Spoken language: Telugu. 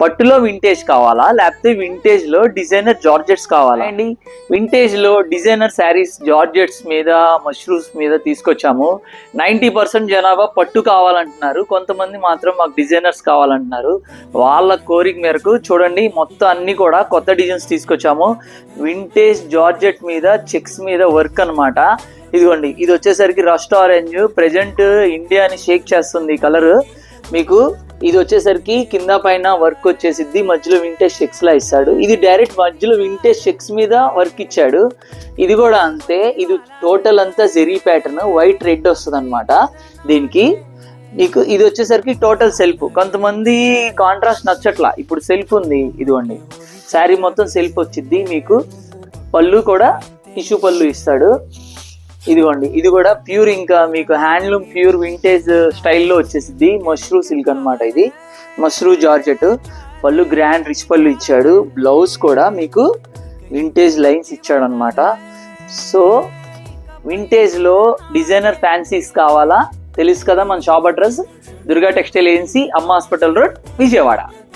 పట్టులో వింటేజ్ కావాలా, లేకపోతే వింటేజ్ లో డిజైనర్ జార్జెట్స్ కావాలా అండి? వింటేజ్ లో డిజైనర్ శారీస్ జార్జెట్స్ మీద, మష్రూమ్స్ మీద తీసుకొచ్చాము. 90% జనాభా పట్టు కావాలంటున్నారు, కొంతమంది మాత్రం మాకు డిజైనర్స్ కావాలంటున్నారు. వాళ్ళ కోరిక మేరకు చూడండి, మొత్తం అన్ని కూడా కొత్త డిజైన్స్ తీసుకొచ్చాము. వింటేజ్ జార్జెట్ మీద చెక్స్ మీద వర్క్ అన్నమాట. ఇదిగోండి, ఇది వచ్చేసరికి రస్ట్ ఆరెంజ్, ప్రెజెంట్ ఇండియాని షేక్ చేస్తుంది ఈ కలర్. మీకు ఇది వచ్చేసరికి కింద పైన వర్క్ వచ్చేసిద్ది, మధ్యలో వింటేజ్ చెక్స్ లా ఇస్తాడు. ఇది డైరెక్ట్ మధ్యలో వింటేజ్ చెక్స్ మీద వర్క్ ఇచ్చాడు. ఇది కూడా అంతే, ఇది టోటల్ అంతా జెరీ ప్యాటర్న్, వైట్ రెడ్ వస్తుంది అనమాట. దీనికి మీకు ఇది వచ్చేసరికి టోటల్ సెల్ఫ్. కొంతమంది కాంట్రాస్ట్ నచ్చట్లా, ఇప్పుడు సెల్ఫ్ ఉంది. ఇదిగోండి, శారీ మొత్తం సెల్ఫ్ వచ్చిద్ది. మీకు పళ్ళు కూడా టిష్యూ పళ్ళు ఇస్తాడు. ఇదిగోండి, ఇది కూడా ప్యూర్, ఇంకా మీకు హ్యాండ్లూమ్ ప్యూర్ వింటేజ్ స్టైల్లో వచ్చేసింది. మష్రూ సిల్క్ అనమాట, ఇది మష్రూ జార్జెట్. పళ్ళు గ్రాండ్ రిచ్ పళ్ళు ఇచ్చాడు. బ్లౌజ్ కూడా మీకు వింటేజ్ లైన్స్ ఇచ్చాడు అనమాట. సో వింటేజ్ లో డిజైనర్ ఫ్యాన్సీస్ కావాలా? తెలుసు కదా మన shop address, Durga textile agency, అమ్మ హాస్పిటల్ రోడ్, విజయవాడ.